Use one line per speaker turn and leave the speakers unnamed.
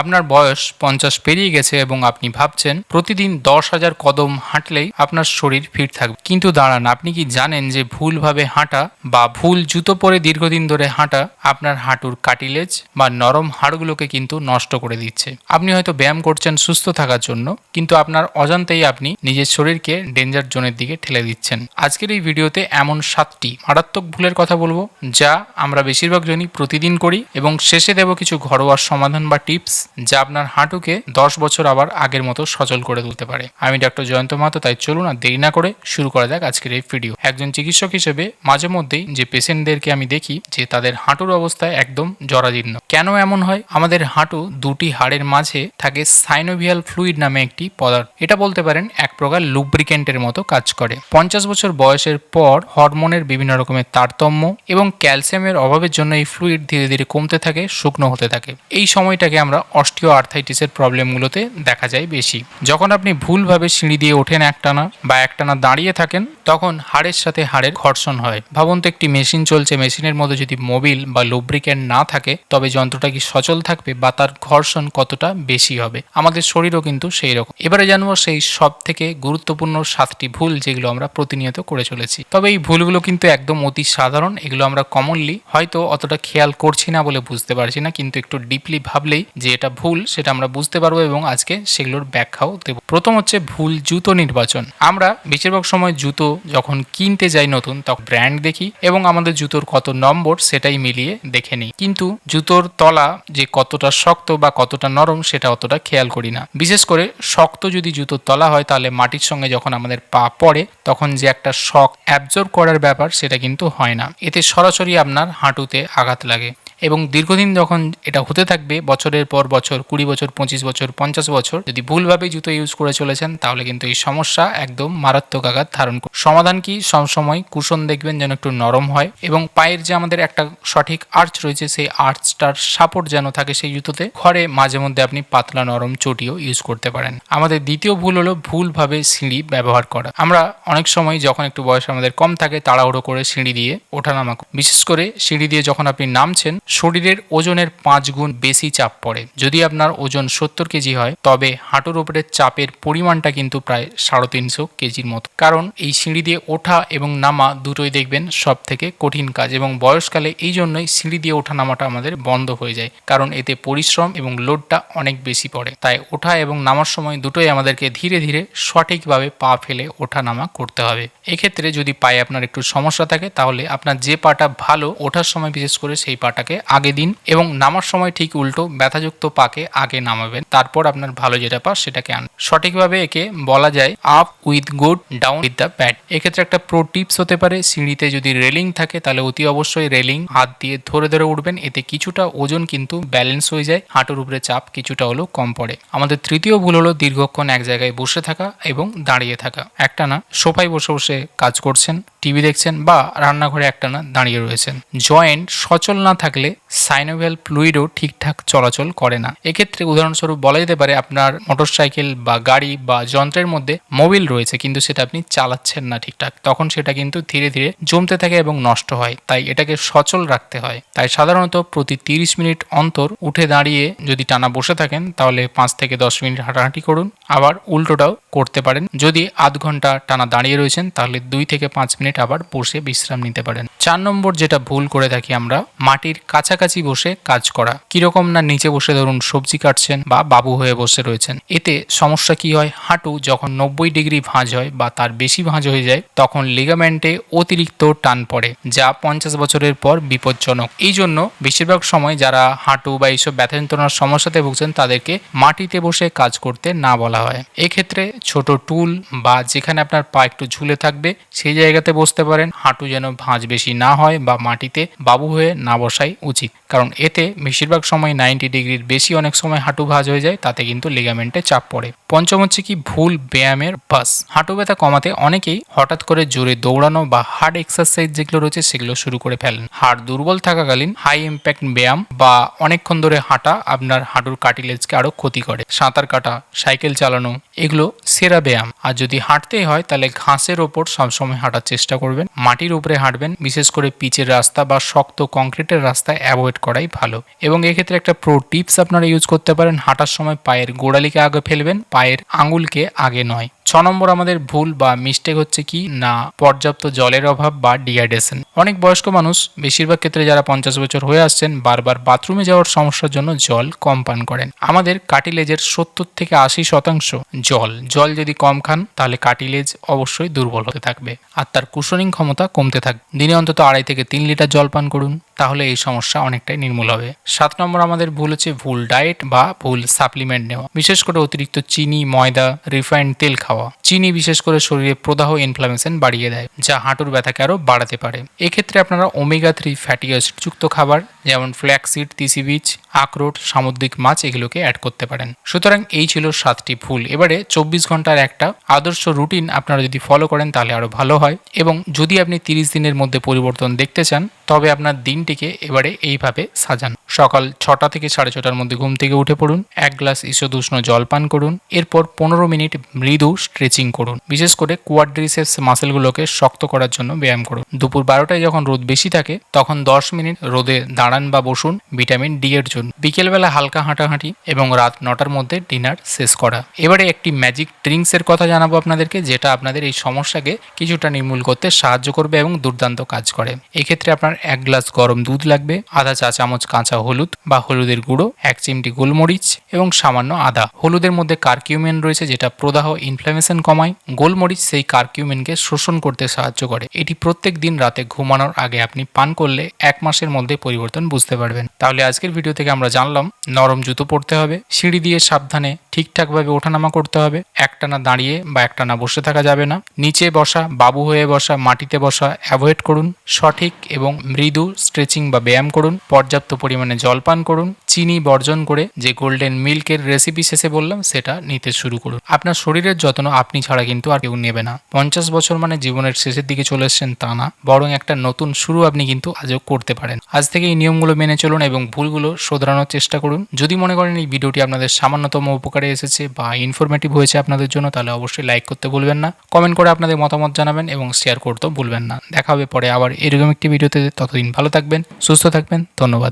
আপনার বয়স 50 পেরিয়ে গেছে এবং আপনি ভাবছেন প্রতিদিন 10,000 কদম হাঁটলেই আপনার শরীর ফিট থাকবে, কিন্তু দাঁড়ান, আপনি কি জানেন যে ভুলভাবে হাঁটা বা ভুল জুতো পরে দীর্ঘদিন ধরে হাঁটা আপনার হাঁটুর কার্টিলেজ বা নরম হাড়গুলোকে কিন্তু নষ্ট করে দিচ্ছে। আপনি হয়তো ব্যায়াম করছেন সুস্থ থাকার জন্য, কিন্তু আপনার অজান্তেই আপনি নিজের শরীরকে ডেঞ্জার জোনের দিকে ঠেলে দিচ্ছেন। আজকের এই ভিডিওতে এমন 7টি মারাত্মক ভুলের কথা বলবো যা আমরা বেশিরভাগ জনই প্রতিদিন করি, এবং শেষে দেব কিছু ঘরোয়া সমাধান বা টিপস যা আপনার হাঁটুকে 10 বছর আবার আগের মতো সচল করে তুলতে পারে। আমি ডক্টর জয়ন্ত মাহাতো, তাই চলুন আর দেরি না করে শুরু করা যাক আজকের এই ভিডিও। একজন চিকিৎসক হিসেবে মাঝে মধ্যেই যে পেশেন্টদেরকে আমি দেখি যে তাদের হাঁটুর অবস্থায় একদম জরাজীর্ণ। কেন এমন হয়? আমাদের হাঁটু দুটি হাড়ের মাঝে থাকে সাইনোভিয়াল ফ্লুইড নামে একটি পদার্থ। এটা বলতে পারেন এক প্রকার লুব্রিকেন্টের মতো কাজ করে। 50 বছর বয়সের পর হরমোনের বিভিন্ন রকমের তারতম্য এবং ক্যালসিয়ামের অভাবের জন্য এই ফ্লুইড ধীরে ধীরে কমতে থাকে, শুকনো হতে থাকে। এই সময়টাকে আমরা অস্টিও আর্থাইটিসের প্রবলেমগুলোতে দেখা যায় বেশি। যখন আপনি ভুলভাবে সিঁড়ি দিয়ে ওঠেন একটানা বা একটানা দাঁড়িয়ে থাকেন, তখন হাড়ের সাথে হাড়ের ঘর্ষণ হয়। ভাবুন তো, একটি মেশিন চলছে, মেশিনের মধ্যে যদি মোবিল বা লুব্রিকেন্ট না থাকে তবে যন্ত্রটা কি সচল থাকবে বা তার ঘর্ষণ কতটা বেশি হবে? আমাদের শরীরও কিন্তু সেই রকম। এবারে জানবো সেই সব থেকে গুরুত্বপূর্ণ 7টি ভুল যেগুলো আমরা প্রতিনিয়ত করে চলেছি। তবে এই ভুলগুলো কিন্তু একদম অতি সাধারণ। এগুলো আমরা কমনলি হয়তো অতটা খেয়াল করছি না বলে বুঝতে পারছি না, কিন্তু একটু ডিপলি ভাবলেই যে এটা ভুল সেটা আমরা বুঝতে পারবো, এবং আজকে সেগুলোর ব্যাখ্যাও দেব। প্রথম হচ্ছে ভুল জুতো নির্বাচন। আমরা বেশিরভাগ সময় জুতো যখন কিনতে যাই নতুন, তখন ব্র্যান্ড দেখি এবং আমাদের জুতোর কত নম্বর সেটাই মিলিয়ে দেখে নিই, কিন্তু জুতোর তলা যে কতটা শক্ত বা কতটা নরম সেটা অতটা খেয়াল করি না। বিশেষ করে শক্ত যদি জুতোর তলা হয়, তাহলে মাটির সঙ্গে যখন আমাদের পা পড়ে তখন যে একটা শক অ্যাবজর্ব করার ব্যাপার সেটা কিন্তু হয় না। এতে সরাসরি আপনার হাঁটুতে আঘাত লাগে, এবং দীর্ঘদিন যখন এটা হতে থাকবে, বছরের পর বছর, 20 বছর, 25 বছর, 50 বছর যদি ভুলভাবে জুতো ইউজ করে চলেছেন, তাহলে কিন্তু এই সমস্যা একদম মারাত্মক আঘাত ধারণ করে। সমাধান কি? সবসময় কুশন দেখবেন যেন একটু নরম হয়, এবং পায়ের যে আমাদের একটা সঠিক আর্চ রয়েছে সেই আর্চটার সাপোর্ট যেন থাকে সেই জুতোতে। ঘরে মাঝে মধ্যে আপনি পাতলা নরম চটিও ইউজ করতে পারেন। আমাদের দ্বিতীয় ভুল হলো ভুলভাবে সিঁড়ি ব্যবহার করা। আমরা অনেক সময় যখন একটু বয়স আমাদের কম থাকে, তাড়াহুড়ো করে সিঁড়ি দিয়ে ওঠানামা করি। বিশেষ করে সিঁড়ি দিয়ে যখন আপনি নামছেন, শরীরের ওজনের 5 গুণ বেশি চাপ পড়ে। যদি আপনার ওজন 70 কেজি হয়, তবে হাঁটুর উপরের চাপের পরিমাণটা কিন্তু প্রায় 350 কেজির মতো। কারণ এই সিঁড়ি দিয়ে ওঠা এবং নামা দুটোই দেখবেন সব থেকে কঠিন কাজ, এবং বয়সকালে এই জন্যই সিঁড়ি দিয়ে ওঠা নামাটা আমাদের বন্ধ হয়ে যায়, কারণ এতে পরিশ্রম এবং লোডটা অনেক বেশি পড়ে। তাই ওঠা এবং নামার সময় দুটোই আমাদেরকে ধীরে ধীরে সঠিকভাবে পা ফেলে ওঠা নামা করতে হবে। এক্ষেত্রে যদি পায়ে আপনার একটু সমস্যা থাকে, তাহলে আপনার যে পাটা ভালো, ওঠার সময় বিশেষ করে সেই পাটাকে আগে দিন, এবং নামার সময় ঠিক উল্টো ব্যথাযুক্ত পাকে আগে নামাবেন, তারপর আপনার ভালো যেটা পা সেটাকে আন। সঠিকভাবে একে বলা যায় up with good, down with the bad. এক্ষেত্রে একটা প্রো টিপস হতে পারে, সিঁড়িতে যদি রেলিং থাকে তাহলে অতি অবশ্যই রেলিং হাত দিয়ে ধরে ধরে উঠবেন। এতে কিছুটা ওজন কিন্তু ব্যালেন্স হয়ে যায়, হাঁটুর উপরে চাপ কিছুটা হলেও কম পড়ে। আমাদের তৃতীয় ভুল হলো দীর্ঘক্ষণ এক জায়গায় বসে থাকা এবং দাঁড়িয়ে থাকা। একটানা সোফায় বসে বসে কাজ করছেন, টিভি দেখছেন বা রান্নাঘরে একটানা দাঁড়িয়ে রয়েছেন। জয়েন্ট সচল না থাকলে সাইনোভিয়াল ফ্লুইডও ঠিকঠাক চলাচল করে না। এক্ষেত্রে উদাহরণস্বরূপ বলা যেতে পারে, আপনার মোটরসাইকেল বা গাড়ি বা যন্ত্রের মধ্যে মোবিল রয়েছে, কিন্তু সেটা আপনি চালাচ্ছেন না ঠিকঠাক, তখন সেটা কিন্তু ধীরে ধীরে জমতে থাকে এবং নষ্ট হয়। তাই এটাকে সচল রাখতে হয়। তাই সাধারণত প্রতি 30 মিনিট অন্তর উঠে দাঁড়িয়ে যদি টানা বসে থাকেন, তাহলে 5 থেকে 10 মিনিট হাঁটাহাঁটি করুন। আবার উল্টোটাও করতে পারেন। যদি আধ ঘন্টা টানা দাঁড়িয়ে রয়েছেন, তাহলে 2 থেকে 5 মিনিট আবার বসে বিশ্রাম নিতে পারেন। 4 নম্বর যেটা ভুল করে থাকি আমরা, মাটির কাছাকাছি বসে কাজ করা। কিরকম না, নিচে বসে ধরুন সবজি কাটছেন বা বাবু হয়ে বসে রয়েছেন। এতে সমস্যা কি হয়? হাঁটু যখন 90 ডিগ্রি ভাঁজ হয় বা তার বেশি ভাঁজ হয়ে যায়, তখন লিগামেন্টে অতিরিক্ত টান পড়ে, যা 50 বছরের পর বিপজ্জনক। এই জন্য বেশিরভাগ সময় যারা হাঁটু বা এইসব ব্যথা যন্ত্রণার সমস্যাতে ভুগছেন, তাদেরকে মাটিতে বসে কাজ করতে না বলা হয়। এক্ষেত্রে ছোট টুল বা যেখানে আপনার পা একটু ঝুলে থাকবে সেই জায়গাতে বসতে পারেন। হাঁটু যেন ভাঁজ বেশি না হয় বা মাটিতে বাবু হয়ে না বসাই উচিত, কারণ এতে বেশিরভাগ সময় 90 ডিগ্রির বেশি অনেক সময় হাঁটু ভাঁজ হয়ে যায়, তাতে কিন্তু লিগামেন্টে চাপ পড়ে। পঞ্চম হচ্ছে কি ভুল ব্যায়ামের অভ্যাস। হাঁটু ব্যথা কমাতে অনেকেই হঠাৎ করে জোরে দৌড়ানো বা হার্ড এক্সারসাইজ যেগুলো রয়েছে সেগুলো শুরু করে ফেলেন। হাড় দুর্বল থাকাকালীন হাই ইম্প্যাক্ট ব্যায়াম বা অনেকক্ষণ ধরে হাঁটা আপনার হাঁটুর কার্টিলেজকে আরো ক্ষতি করে। সাঁতার কাটা, সাইকেল চালানো, এগুলো সেরা ব্যায়াম। আর যদি হাঁটতেই হয় তাহলে ঘাসের ওপর সবসময় হাঁটার চেষ্টা করবেন, মাটির উপরে হাঁটবেন, বিশেষ করে পিচের রাস্তা বা শক্ত কংক্রিটের রাস্তায় অ্যাভয়েড করাই ভালো। এবং এক্ষেত্রে একটা প্রো টিপস আপনারা ইউজ করতে পারেন, হাঁটার সময় পায়ের গোড়ালিকে আগে ফেলবেন, পায়ের আঙুলকে আগে নয়। 6 নম্বর আমাদের ভুল বা মিস্টেক হচ্ছে কি না, পর্যাপ্ত জলের অভাব বা ডিহাইড্রেশন। অনেক বয়স্ক মানুষ, বেশিরভাগ ক্ষেত্রে যারা 50 বছর হয়ে আসছেন, বারবার বাথরুমে যাওয়ার সমস্যার জন্য জল কম পান করেন। আমাদের কার্টিলেজের 70 থেকে 80% জল যদি কম খান তাহলে কার্টিলেজ অবশ্যই দুর্বল হতে থাকবে আর তার কুশনিং ক্ষমতা কমতে থাকবে। দিনে অন্তত 2.5 থেকে 3 লিটার জল পান করুন, তাহলে এই সমস্যা অনেকটাই নির্মূল হবে। 7 নম্বর আমাদের ভুল হচ্ছে ভুল ডায়েট বা ভুল সাপ্লিমেন্ট নেওয়া, বিশেষ করে অতিরিক্ত চিনি, ময়দা, রিফাইন্ড তেল খাওয়া। চিনি বিশেষ করে শরীরে প্রদাহ ইনফ্লামেশন বাড়িয়ে দেয়, যা হাঁটুর ব্যথাকে আরও বাড়াতে পারে। এক্ষেত্রে আপনারা ওমেগা 3 ফ্যাটি অ্যাসিড যুক্ত খাবার যেমন ফ্ল্যাক্সিড, তিসি বীজ, আখরোট, সামুদ্রিক মাছ এগুলোকে অ্যাড করতে পারেন। সুতরাং এই ছিল 7টি ভুল। এবারে 24 ঘন্টার একটা আদর্শ রুটিন আপনারা যদি ফলো করেন তাহলে আরো ভালো হয়। এবং যদি আপনি 30 দিনের মধ্যে পরিবর্তন দেখতে চান তবে আপনার দিনটিকে এবারে এইভাবে সাজান। সকাল 6টা থেকে 6:30টার মধ্যে ঘুম থেকে উঠে পড়ুন, 1 গ্লাস ঈষদুষ্ণ জল পান করুন, এরপর 15 মিনিট মৃদু স্ট্রেচিং করুন, বিশেষ করে কোয়াড্রিসেপস মাসেলগুলোকে শক্ত করার জন্য ব্যায়াম করুন। দুপুর 12টায় যখন রোদ বেশি থাকে তখন 10 মিনিট রোদে দাঁড়ান বা বসুন ভিটামিন ডি এর জন্য। বিকেলবেলা হালকা হাঁটাহাঁটি এবং রাত 9টার মধ্যে ডিনার শেষ করা। এবারে একটি ম্যাজিক ড্রিঙ্কস এর কথা জানাবো আপনাদেরকে, যেটা আপনাদের এই সমস্যাকে কিছুটা নির্মূল করতে সাহায্য করবে এবং দুর্দান্ত কাজ করে। এক্ষেত্রে আপনার 1 গ্লাস গরম দুধ লাগবে, আধা চা চামচ কাঁচা হলুদ বা হলুদের গুঁড়ো, 1 চিমটি গোলমরিচ এবং সামান্য আদা। হলুদের মধ্যে কারকিউমিন রয়েছে যেটা প্রদাহ ইনফ্লামেশন কমায়। গোলমরিচ সেই কারকিউমিনকে শোষণ করতে সাহায্য করে। এটি প্রত্যেক দিন রাতে ঘুমানোর আগে আপনি পান করলে 1 মাসের মধ্যে পরিবর্তন বুঝতে পারবেন। তাহলে আজকের ভিডিও থেকে আমরা জানলাম নরম জুতো পরতে হবে, সিঁড়ি দিয়ে সাবধানে ঠিকঠাকভাবে ওঠানামা করতে হবে, একটানা দাঁড়িয়ে বা একটানা বসে থাকা যাবে না, নিচে বসা, বাবু হয়ে বসা, মাটিতে বসা অ্যাভয়েড করুন, সঠিক এবং মৃদু স্ট্রেচিং বা ব্যায়াম করুন, পর্যাপ্ত পরিমাণে জল পান করুন, চিনি বর্জন করে যে গোল্ডেন মিল্কের রেসিপি শেষে বললাম সেটা নিতে শুরু করুন। আপনার শরীরের যত্ন আপনি ছাড়া কিন্তু আর কেউ নেবে না। 50 বছর মানে জীবনের শেষের দিকে চলে এসেছেন তা না, বরং একটা নতুন শুরু আপনি কিন্তু আজও করতে পারেন। আজ থেকে এই নিয়মগুলো মেনে চলুন এবং ভুলগুলো শোধরানোর চেষ্টা করুন। যদি মনে করেন এই ভিডিওটি আপনাদের সামান্যতম উপকারে এসেছে বা ইনফরমেটিভ হয়েছে আপনাদের জন্য, তাহলে অবশ্যই লাইক করতে ভুলবেন না, কমেন্ট করে আপনাদের মতামত জানাবেন এবং শেয়ার করতেও ভুলবেন না। দেখা হবে পরে আবার এরকম একটি ভিডিওতে। ততদিন ভালো থাকবেন, সুস্থ থাকবেন, ধন্যবাদ।